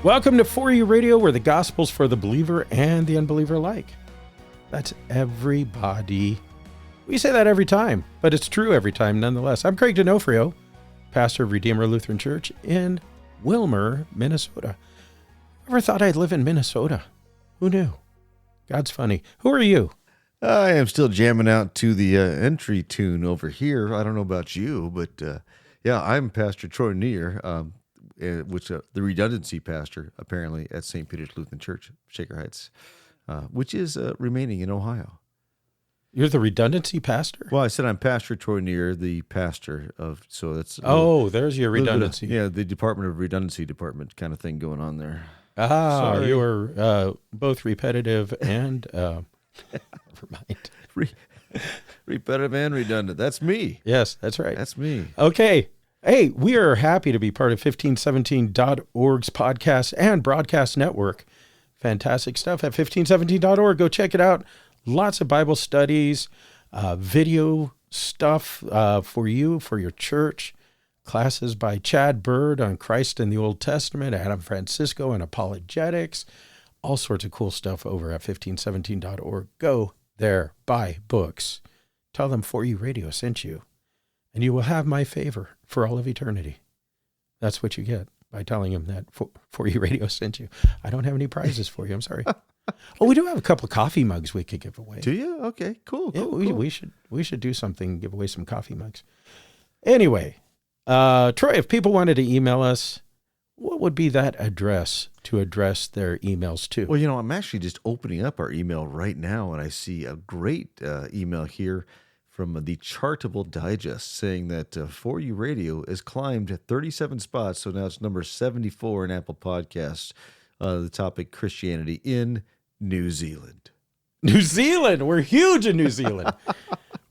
Welcome to For You Radio, where the gospel's for the believer and the unbeliever alike. That's everybody. We say that every time, but it's true every time nonetheless. I'm Craig Donofrio, pastor of Redeemer Lutheran Church in Willmar, Minnesota. Ever thought I'd live in Minnesota? Who knew? God's funny. Who are you? I am still jamming out to the entry tune over here. I don't know about you, but yeah, I'm Pastor Troy Neujahr, which the redundancy pastor, apparently, at St. Peter's Lutheran Church, Shaker Heights, which is remaining in Ohio. You're the redundancy pastor? Well, I said I'm Pastor Troy Neujahr, the pastor of, so that's... There's your redundancy. The Department of Redundancy department kind of thing going on there. Sorry. You were both repetitive and... never mind. Repetitive and redundant. That's me. Yes, that's right. That's me. Okay. Hey, we are happy to be part of 1517.org's podcast and broadcast network. Fantastic stuff at 1517.org. Go check it out. Lots of Bible studies, video stuff for you, for your church. Classes by Chad Bird on Christ in the Old Testament, Adam Francisco on apologetics. All sorts of cool stuff over at 1517.org. Go there, buy books. Tell them For You Radio sent you. And you will have my favor for all of eternity. That's what you get by telling him that For You Radio sent you. I don't have any prizes for you. I'm sorry. Oh, we do have a couple of coffee mugs we could give away. Do you? Okay, cool. Yeah, cool. We should do something, give away some coffee mugs. Anyway, Troy, if people wanted to email us, what would be that address to address their emails to? Well, I'm actually just opening up our email right now, and I see a great email here from the Chartable Digest saying that For You Radio has climbed 37 spots, so now it's number 74 in Apple Podcasts. The topic, Christianity in New Zealand. New Zealand! We're huge in New Zealand.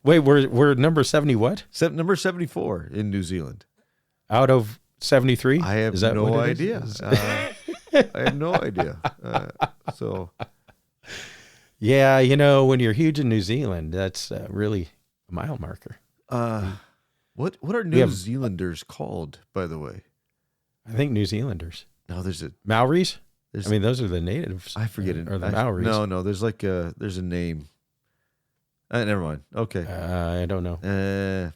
Wait, we're number 70 what? Number 74 in New Zealand. Out of 73? I have no idea. I have no idea. Yeah, when you're huge in New Zealand, that's really a mile marker. What are New Zealanders called, by the way? I think New Zealanders. No, there's Maoris? Those are the natives. I forget it. Or the Maoris. No, there's there's a name. Never mind. Okay. I don't know.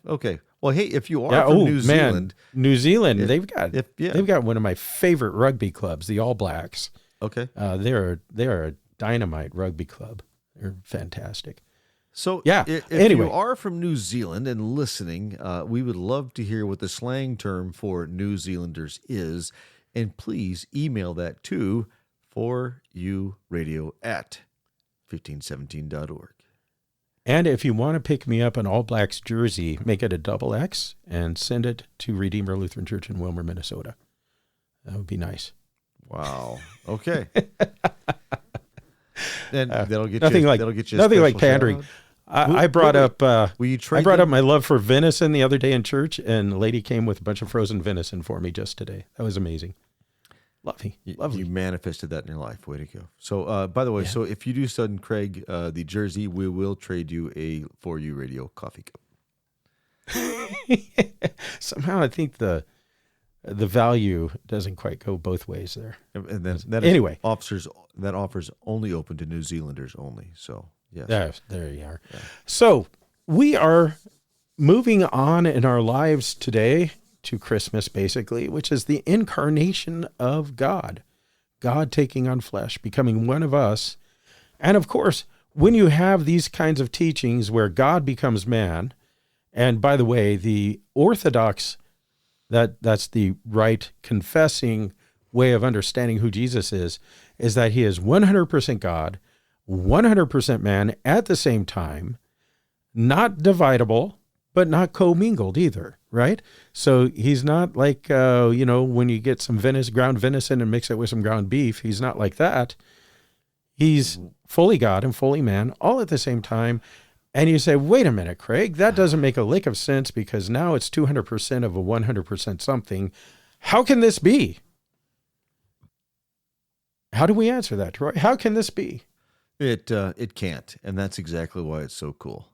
Okay. Well, hey, if you are from New Zealand. New Zealand, they've got one of my favorite rugby clubs, the All Blacks. Okay. They're a dynamite rugby club. They're fantastic. So if anyway. you are from New Zealand and listening, we would love to hear what the slang term for New Zealanders is. And please email that to foryouradio@1517.org. And if you want to pick me up an All Blacks jersey, make it a XX and send it to Redeemer Lutheran Church in Willmar, Minnesota. That would be nice. Wow. Okay. Then that'll get nothing you. Like, that'll get you. Nothing like pandering. I brought up my love for venison the other day in church, and a lady came with a bunch of frozen venison for me just today. That was amazing. Lovely. You manifested that in your life. Way to go. So, by the way, so if you do send Craig the jersey, we will trade you a For You Radio coffee cup. Somehow I think the value doesn't quite go both ways there. And then that offers only open to New Zealanders only. So, yes. There you are. Yeah. So, we are moving on in our lives today to Christmas, basically, which is the incarnation of God. God taking on flesh, becoming one of us. And of course, when you have these kinds of teachings where God becomes man, and by the way, the Orthodox, that's the right confessing way of understanding who Jesus is that he is 100% God, 100% man at the same time, not dividable, but not commingled either, right? So he's not like, when you get some ground venison and mix it with some ground beef, he's not like that. He's fully God and fully man, all at the same time. And you say, wait a minute, Craig, that doesn't make a lick of sense because now it's 200% of a 100% something. How can this be? How do we answer that, Troy? How can this be? It can't, and that's exactly why it's so cool.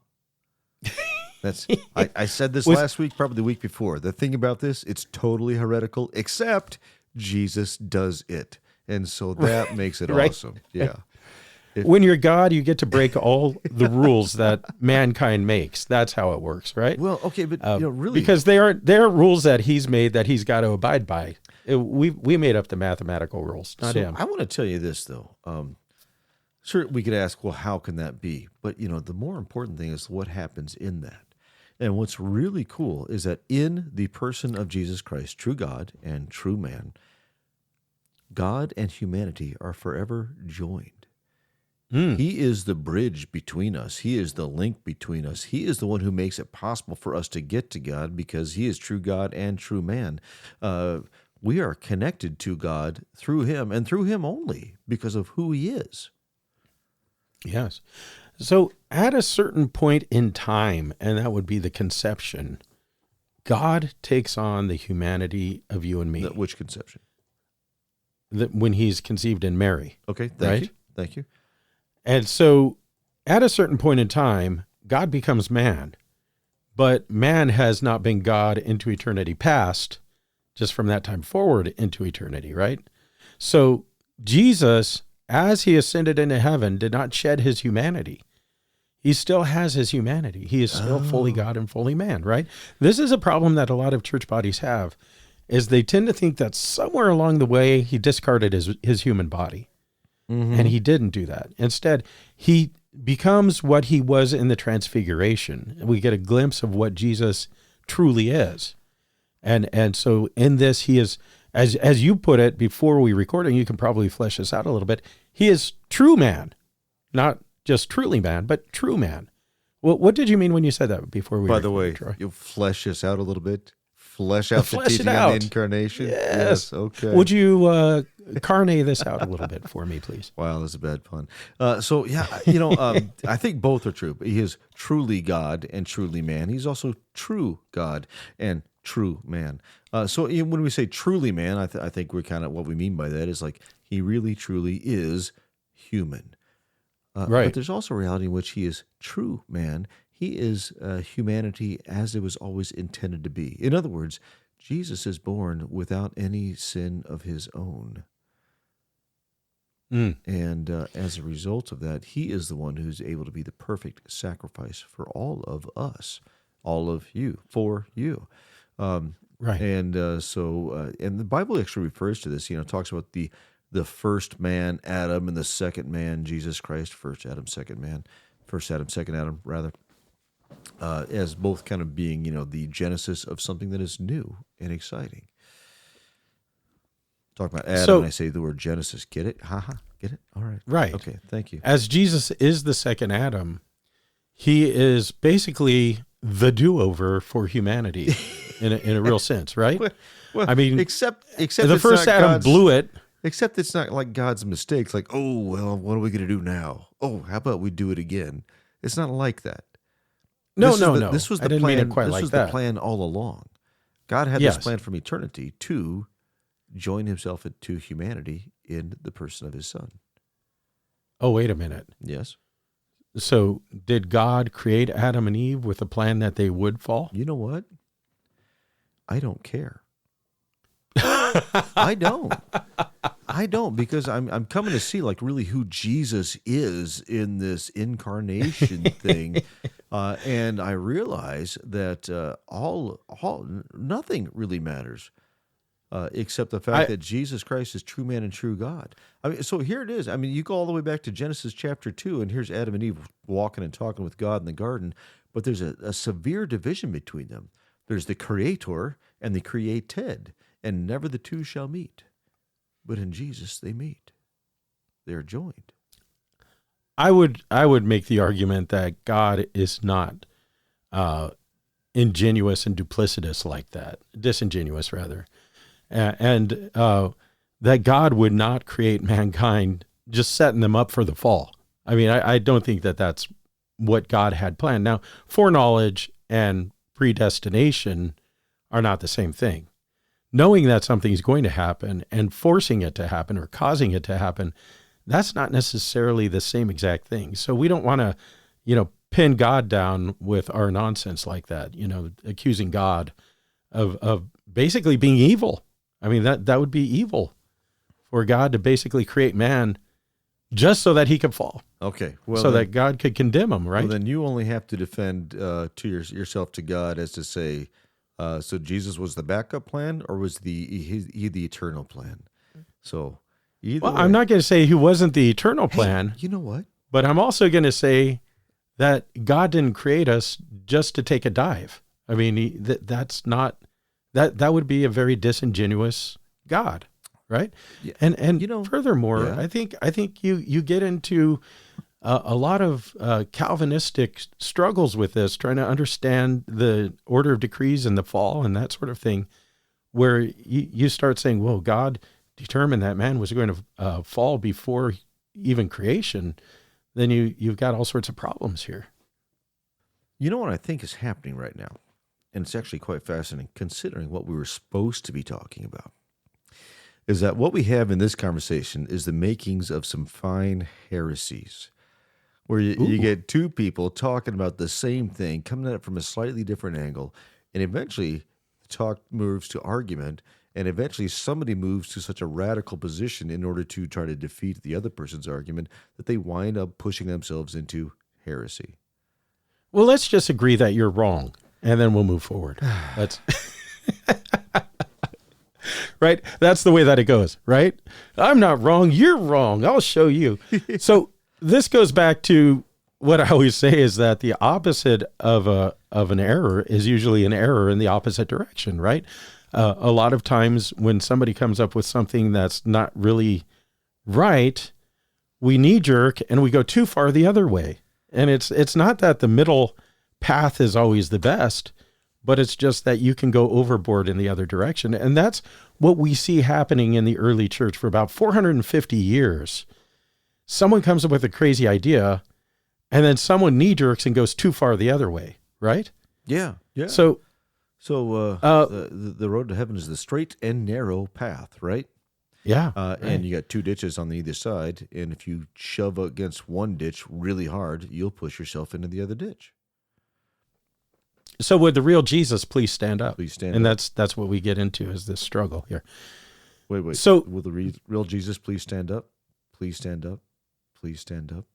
I said this last week, probably the week before. The thing about this, it's totally heretical, except Jesus does it. And so that makes it Right. awesome. Yeah. When you're God, you get to break all the rules that mankind makes. That's how it works, right? Well, okay, but really, because they're rules that he's made that he's got to abide by. We made up the mathematical rules, not him. I want to tell you this though. Sure, we could ask, well, how can that be? But the more important thing is what happens in that. And what's really cool is that in the person of Jesus Christ, true God and true man, God and humanity are forever joined. He is the bridge between us. He is the link between us. He is the one who makes it possible for us to get to God because he is true God and true man. We are connected to God through him and through him only because of who he is. Yes. So at a certain point in time, and that would be the conception, God takes on the humanity of you and me. Which conception? When he's conceived in Mary. Okay, thank you. Thank you. And so at a certain point in time, God becomes man, but man has not been God into eternity past, just from that time forward into eternity, right? So Jesus, as he ascended into heaven, did not shed his humanity. He still has his humanity. He is still fully God and fully man, right? This is a problem that a lot of church bodies have, is they tend to think that somewhere along the way, he discarded his human body. And he didn't do that. Instead, he becomes what he was in the transfiguration. We get a glimpse of what Jesus truly is. And so in this, he is, as you put it before we recorded, you can probably flesh this out a little bit. He is true man, not just truly man, but true man. Well, what did you mean when you said that before we By the way, Troy? you'll flesh this out a little bit? Flesh out the Flesh it teaching on out. the incarnation? Yes. Okay. Would you carne this out a little bit for me, please? Wow, that's a bad pun. I think both are true. He is truly God and truly man. He's also true God and true man. So when we say truly man, I think we're kind of, what we mean by that is like he really truly is human. Right. But there's also a reality in which he is true man. He is humanity as it was always intended to be. In other words, Jesus is born without any sin of his own. And as a result of that, he is the one who's able to be the perfect sacrifice for all of us, all of you, for you. Right. And and the Bible actually refers to this, talks about the first man, Adam, and the second man, Jesus Christ, first Adam, second Adam, rather. As both kind of being, the genesis of something that is new and exciting. Talk about Adam, and I say the word Genesis. Get it? Get it? All right. Right. Okay, thank you. As Jesus is the second Adam, he is basically the do-over for humanity in a real sense, right? Well, I mean, except the it's first not Adam God's, blew it. Except it's not like God's mistakes. Like, oh, well, what are we going to do now? Oh, how about we do it again? It's not like that. No. This was the I didn't plan. mean it quite this like was that. the plan all along. God had Yes. this plan from eternity to join himself to humanity in the person of his son. Oh, wait a minute. Yes. So did God create Adam and Eve with a plan that they would fall? You know what? I don't care. I don't because I'm coming to see like really who Jesus is in this incarnation thing, and I realize that nothing really matters except the fact that Jesus Christ is true man and true God. I mean, so here it is. I mean, you go all the way back to Genesis chapter 2, and here's Adam and Eve walking and talking with God in the garden, but there's a severe division between them. There's the creator and the created, and never the two shall meet. But in Jesus, they meet. They are joined. I would make the argument that God is not ingenuous and duplicitous like that, disingenuous rather, and that God would not create mankind just setting them up for the fall. I mean, I don't think that that's what God had planned. Now, foreknowledge and predestination are not the same thing. Knowing that something is going to happen and forcing it to happen or causing it to happen, that's not necessarily the same exact thing. So we don't want to, pin God down with our nonsense like that, accusing God of basically being evil. I mean, that would be evil for God to basically create man just so that he could fall, Okay. Well, so then, that God could condemn him, right? well, then you only have to defend yourself to God as to say, so Jesus was the backup plan, or was he the eternal plan? So either Well, way. I'm not going to say he wasn't the eternal plan, You know what? but I'm also going to say that God didn't create us just to take a dive. I mean, that's not, that would be a very disingenuous God, right? Yeah. And You know, furthermore, yeah. I think you get into a lot of Calvinistic struggles with this, trying to understand the order of decrees and the fall and that sort of thing, where you start saying, well, God determined that man was going to fall before even creation. Then you've got all sorts of problems here. You know what I think is happening right now? And it's actually quite fascinating, considering what we were supposed to be talking about, is that what we have in this conversation is the makings of some fine heresies, where you get two people talking about the same thing, coming at it from a slightly different angle, and eventually the talk moves to argument, and eventually somebody moves to such a radical position in order to try to defeat the other person's argument that they wind up pushing themselves into heresy. Well, let's just agree that you're wrong, and then we'll move forward. That's right. That's the way that it goes, right? I'm not wrong. You're wrong. I'll show you. So this goes back to what I always say is that the opposite of an error is usually an error in the opposite direction, right? A lot of times when somebody comes up with something that's not really right, we knee jerk and we go too far the other way. And it's not that the middle path is always the best, but it's just that you can go overboard in the other direction. And that's what we see happening in the early church for about 450 years. Someone comes up with a crazy idea, and then someone knee jerks and goes too far the other way, right? Yeah, yeah. So the road to heaven is the straight and narrow path, right? yeah. And you got two ditches on either side, and if you shove against one ditch really hard, you'll push yourself into the other ditch. So would the real Jesus please stand up? Please stand and up. that's what we get into is this struggle here. Wait. So- will the real Jesus please stand up? Please stand up. Please stand up.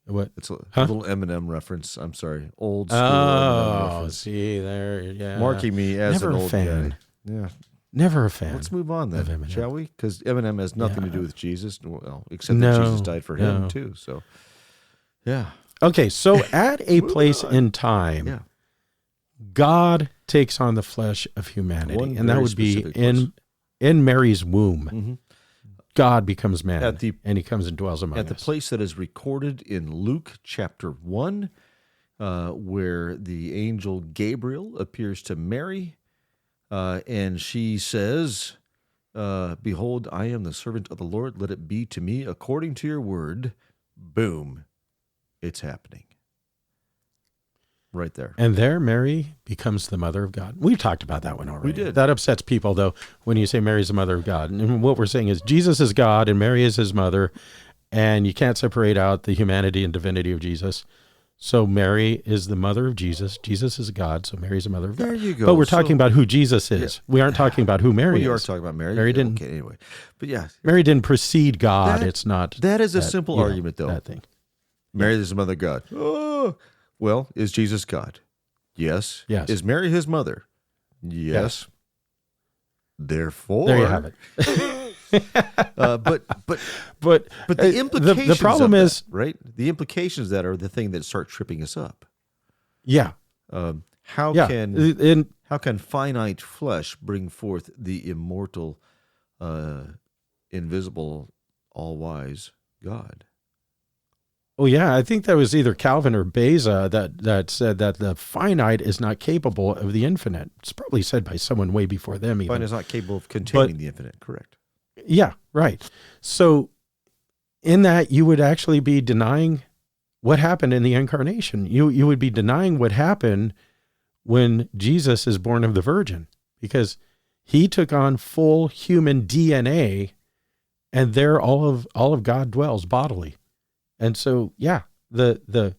What? It's a Huh? little Eminem reference. I'm sorry. Old school Eminem Oh, reference. see there, yeah. Marking me as Never an a old fan. guy. Yeah. Never a fan. Let's move on of then, Eminem. shall we? Because Eminem has nothing to do with Jesus, well, except No, that Jesus died for him no. too. So, yeah. Okay, so at a place on. in time, Yeah. God takes on the flesh of humanity, One and that very would be specific place. in Mary's womb. Mm-hmm. God becomes man, At the- and he comes and dwells among At the us. place that is recorded in Luke chapter 1, where the angel Gabriel appears to Mary, and she says, behold, I am the servant of the Lord. Let it be to me according to your word. Boom. It's happening. Right there. And there, Mary becomes the mother of God. We've talked about that one already. We did. That upsets people, though, when you say Mary's the mother of God. And what we're saying is Jesus is God and Mary is his mother, and you can't separate out the humanity and divinity of Jesus. So Mary is the mother of Jesus. Jesus is God, so Mary's the mother of God. There you go. But we're talking about who Jesus is. Yeah. We aren't talking about who Mary Well, is. you are talking about Mary. Mary Yeah, didn't- Okay, anyway. But yeah, Mary didn't precede God. That- It's not. that is a that, simple you know, argument, though. That thing. Mary is the mother of God. Oh, well, is Jesus God? Yes. Yes. Is Mary his mother? Yes. Therefore, There you have it. but But the implications. the problem of that, is, right? The implications of that are the thing that start tripping us up. yeah, How yeah. can finite flesh bring forth the immortal, invisible, all-wise God? Oh yeah, I think that was either Calvin or Beza that said that the finite is not capable of the infinite. It's probably said by someone way before them even. Finite is not capable of containing the infinite. Correct. Yeah, right. So in that you would actually be denying what happened in the incarnation. You would be denying what happened when Jesus is born of the Virgin, because he took on full human DNA, and there all of God dwells bodily. And so, yeah, the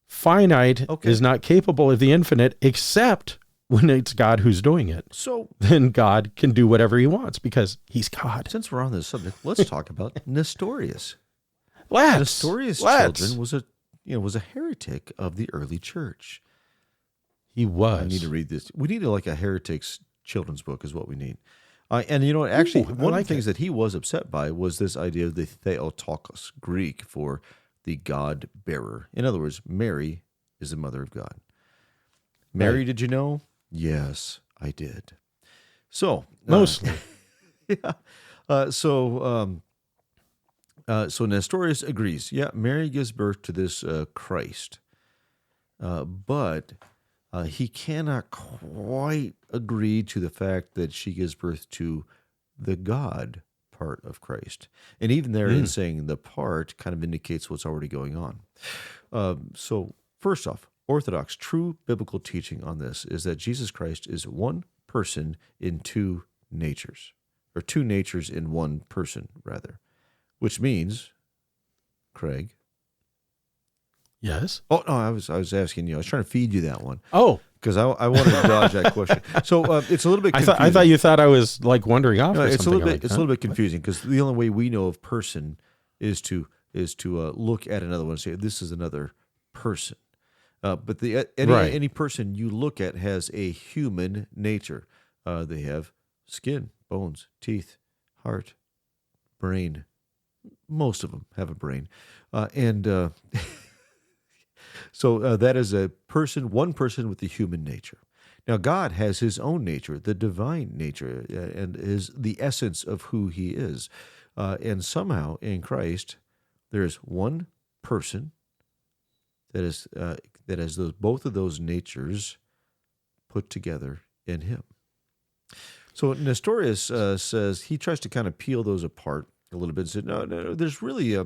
finite Okay. is not capable of the infinite except when it's God who's doing it, So, then God can do whatever he wants because he's God. since we're on this subject, let's talk about Nestorius. Let's. Nestorius' children was a heretic of the early church. He was. I need to read this. We need like a heretic's children's book is what we need. And actually, one of the things that he was upset by was this idea of the Theotokos, Greek for the God bearer. In other words, Mary is the mother of God. Mary, did you know? Yes, I did. So Mostly. yeah. So Nestorius agrees. Yeah, Mary gives birth to this Christ, but he cannot quite agree to the fact that she gives birth to the God part of Christ. And even there in saying the part kind of indicates what's already going on. So first off, Orthodox, true biblical teaching on this is that Jesus Christ is one person in two natures, or two natures in one person, rather, which means, Craig. Yes. Oh no, I was asking you. I was trying to feed you that one. Oh, because I wanted to dodge that question. So it's a little bit confusing. I thought you thought I was like wandering off. No, or it's a something little bit. like It's a little bit confusing because the only way we know of person is to look at another one and say this is another person. But any person you look at has a human nature. They have skin, bones, teeth, heart, brain. Most of them have a brain, and so that is a person, one person with the human nature. Now, God has his own nature, the divine nature, and is the essence of who he is. And somehow in Christ, there is one person that has both of those natures put together in him. So Nestorius says he tries to kind of peel those apart a little bit and said, no, there's really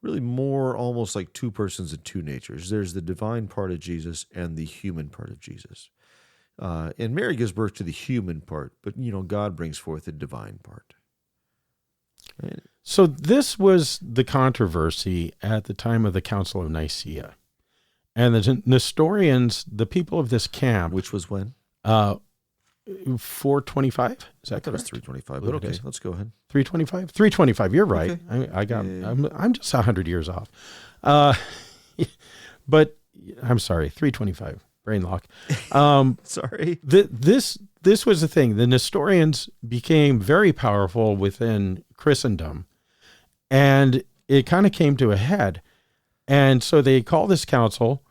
more almost like two persons and two natures. There's the divine part of Jesus and the human part of Jesus. And Mary gives birth to the human part, but God brings forth the divine part. Right? So this was the controversy at the time of the Council of Nicaea. And the Nestorians, the people of this camp, Which was when? 425. Is that I thought it was correct? 325, but okay, let's go ahead. 325? 325, you're right. Okay. I'm just 100 years off. But I'm sorry, 325, brain lock. Sorry. This was the thing. The Nestorians became very powerful within Christendom, and it kind of came to a head. And so they call this council,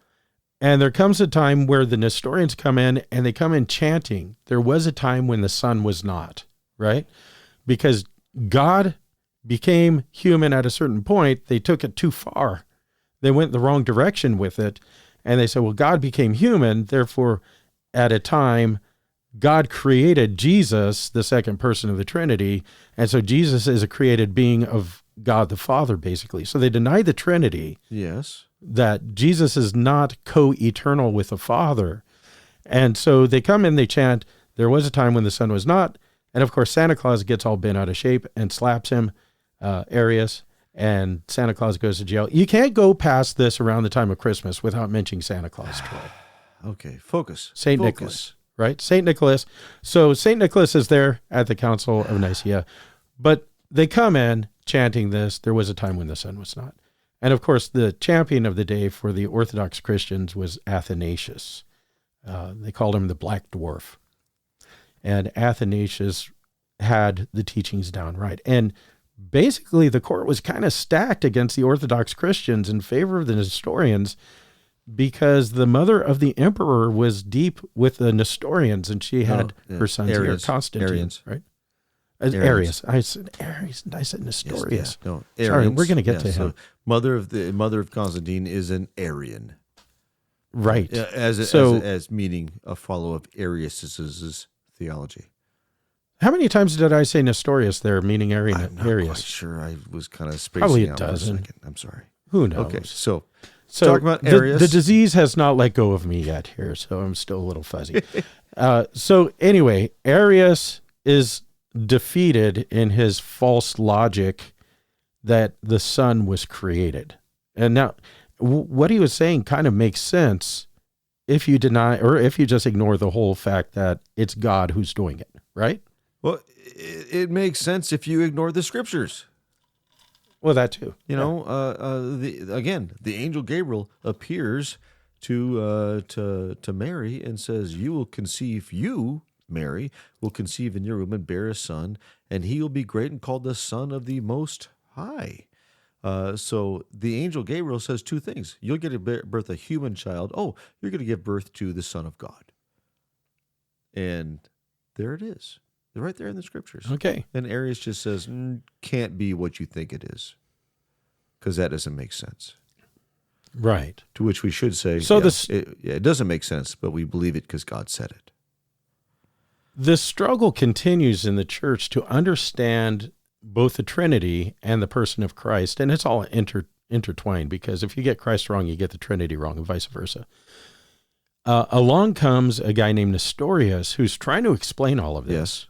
and there comes a time where the Nestorians come in, and they come in chanting, there was a time when the sun was not, right? Because God became human at a certain point. They took it too far. They went the wrong direction with it. And they said, well, God became human. Therefore, at a time, God created Jesus, the second person of the Trinity. And so Jesus is a created being of God the Father, basically. So they deny the Trinity. Yes. That Jesus is not co-eternal with the Father. And so they come in, they chant, there was a time when the sun was not. And of course, Santa Claus gets all bent out of shape and slaps him, Arius, and Santa Claus goes to jail. You can't go past this around the time of Christmas without mentioning Santa Claus, Troy. Okay, focus. St. Nicholas, right? St. Nicholas. So St. Nicholas is there at the Council of Nicaea, but they come in chanting this, there was a time when the sun was not. And of course, the champion of the day for the Orthodox Christians was Athanasius. They called him the Black Dwarf. And Athanasius had the teachings down right. And basically, the court was kind of stacked against the Orthodox Christians in favor of the Nestorians because the mother of the emperor was deep with the Nestorians, and she had her sons here, Constantine, right? Arius. I said Arius. I said Nestorius. Yes, no, sorry, we're going to get to him. So mother of Constantine is an Arian, right? As meaning a follower of Arius's theology. How many times did I say Nestorius there, meaning Arian? I'm not quite sure. I was kind of spacing Probably a out dozen. for a second. I'm sorry. Who knows? Okay, so talking about Arius. The disease has not let go of me yet here, so I'm still a little fuzzy. So anyway, Arius is defeated in his false logic that the sun was created. And now what he was saying kind of makes sense if you deny, or if you just ignore the whole fact that it's God who's doing it, right? Well, it makes sense if you ignore the scriptures. Well, that too. You know, the angel Gabriel appears to Mary and says, "You will conceive, you, Mary, will conceive in your womb and bear a son, and he will be great and called the Son of the Most High." So the angel Gabriel says two things. You'll get to birth a human child. Oh, you're going to give birth to the Son of God. And there it is. They're right there in the scriptures. Okay. And Arius just says, can't be what you think it is, because that doesn't make sense. Right. To which we should say, so it doesn't make sense, but we believe it because God said it. The struggle continues in the church to understand both the Trinity and the person of Christ, and it's all intertwined, because if you get Christ wrong, you get the Trinity wrong, and vice versa. Along comes a guy named Nestorius who's trying to explain all of this. Yes.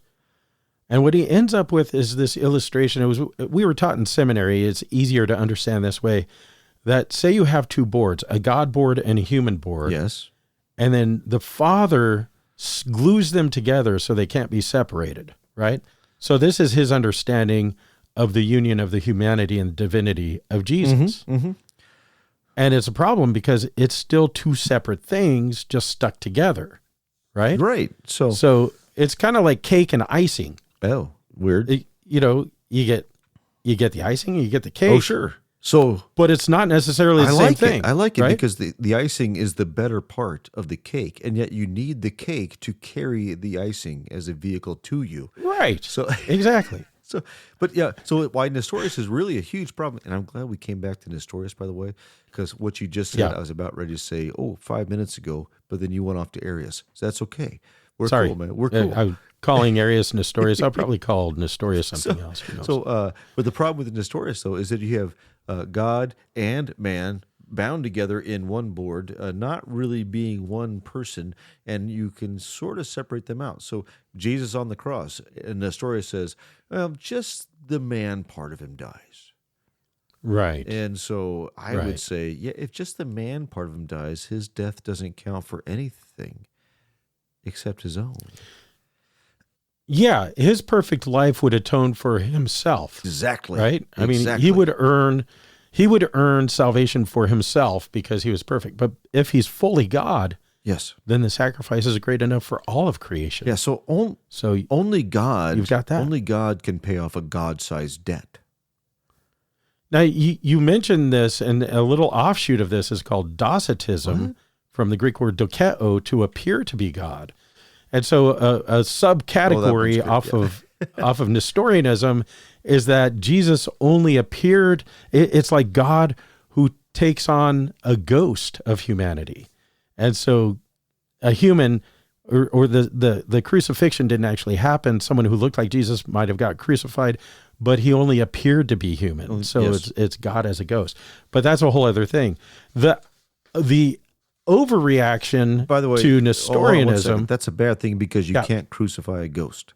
And what he ends up with is this illustration. We were taught in seminary, it's easier to understand this way, that say you have two boards, a God board and a human board. Yes. And then the Father glues them together so they can't be separated, right? So this is his understanding of the union of the humanity and divinity of Jesus. Mm-hmm, mm-hmm. And it's a problem because it's still two separate things just stuck together, right? Right. So it's kind of like cake and icing. Oh, weird. You get the icing, you get the cake. Oh, sure. So, but it's not necessarily the same thing. I like it right? because the icing is the better part of the cake, and yet you need the cake to carry the icing as a vehicle to you. Right. So exactly. So why Nestorius is really a huge problem, and I'm glad we came back to Nestorius, by the way, because what you just said, I was about ready to say, 5 minutes ago, but then you went off to Arius. So that's okay. We're cool, man. We're cool. I'm calling Arius Nestorius. I'll probably call Nestorius something else. Who knows? But the problem with Nestorius, though, is that you have God and man bound together in one board, not really being one person, and you can sort of separate them out. So Jesus on the cross, and Nestorius says, well, just the man part of him dies. Right. And so I would say, if just the man part of him dies, his death doesn't count for anything except his own. Yeah, his perfect life would atone for himself. Exactly. Right? I mean, he would earn salvation for himself because he was perfect. But if he's fully God, yes, then the sacrifice is great enough for all of creation. Yeah, so only God, you've got that. Only God can pay off a God-sized debt. Now, you mentioned this, and a little offshoot of this is called Docetism, from the Greek word dokeo, to appear to be God. And so a subcategory off of Nestorianism is that Jesus only appeared. It's like God who takes on a ghost of humanity. And so a human, or the crucifixion didn't actually happen. Someone who looked like Jesus might have got crucified, but he only appeared to be human. So it's God as a ghost. But that's a whole other thing. The overreaction, by the way, to Nestorianism. That's a bad thing because you can't crucify a ghost.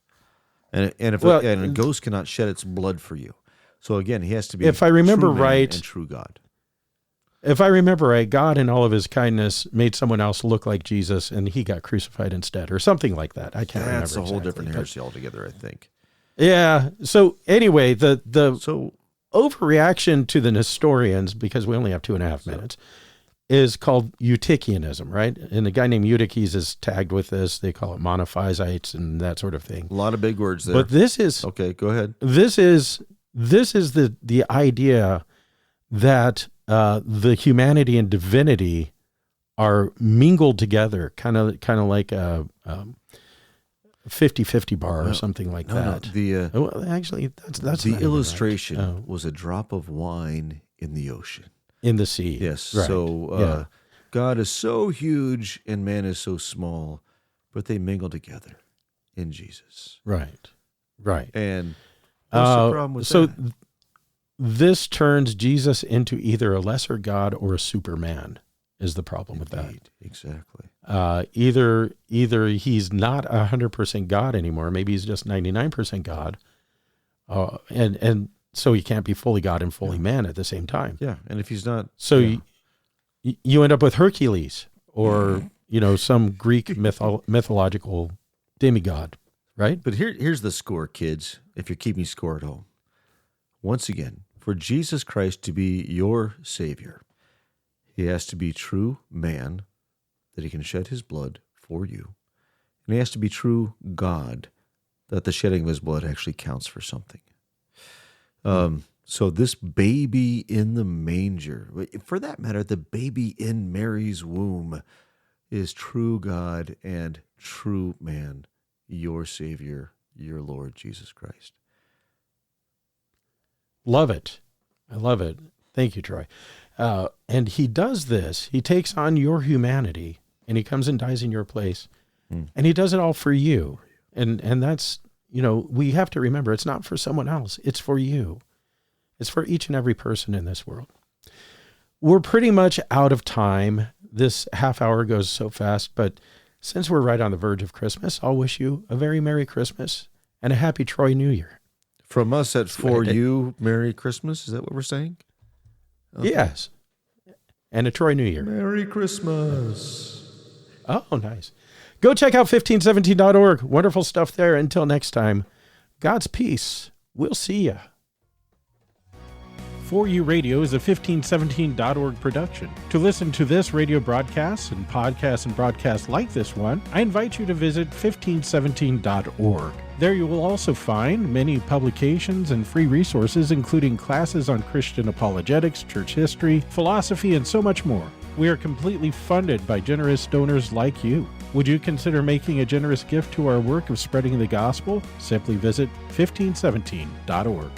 And a ghost cannot shed its blood for you. So again, he has to be, if I remember true man right, and true God. If I remember right, God in all of his kindness made someone else look like Jesus, and he got crucified instead, or something like that. I can't remember. That's a whole different heresy altogether, I think. Yeah. So anyway, the overreaction to the Nestorians, because we only have 2.5 minutes, is called Eutychianism, right? And the guy named Eutyches is tagged with this. They call it monophysites and that sort of thing. A lot of big words there. But this is okay. Go ahead. This is the idea that the humanity and divinity are mingled together, kind of like a 50-50 bar or something like that. Actually, that's the illustration was a drop of wine in the ocean. In the sea. Yes. Right. So God is so huge and man is so small, but they mingle together in Jesus. Right. And what's the problem with that? This turns Jesus into either a lesser God or a superman, is the problem with that. Exactly. Either he's not 100% God anymore. Maybe he's just 99% God. And so he can't be fully God and fully man at the same time. Yeah, and if he's not... So you end up with Hercules or some Greek mythological demigod, right? But here's the score, kids, if you're keeping score at home. Once again, for Jesus Christ to be your Savior, he has to be true man, that he can shed his blood for you. And he has to be true God, that the shedding of his blood actually counts for something. So this baby in the manger, for that matter, the baby in Mary's womb, is true God and true man, your Savior, your Lord Jesus Christ. Love it. I love it. Thank you, Troy. And he does this. He takes on your humanity, and he comes and dies in your place. And he does it all for you. And that's, we have to remember, it's not for someone else. It's for you. It's for each and every person in this world. We're pretty much out of time. This half hour goes so fast, but since we're right on the verge of Christmas, I'll wish you a very Merry Christmas and a Happy Troy New Year. From us at For You, Merry Christmas. Is that what we're saying? Okay. Yes. And a Troy New Year. Merry Christmas. Oh, nice. Go check out 1517.org. Wonderful stuff there. Until next time, God's peace. We'll see ya. For You Radio is a 1517.org production. To listen to this radio broadcast and broadcasts like this one, I invite you to visit 1517.org. There you will also find many publications and free resources, including classes on Christian apologetics, church history, philosophy, and so much more. We are completely funded by generous donors like you. Would you consider making a generous gift to our work of spreading the gospel? Simply visit 1517.org.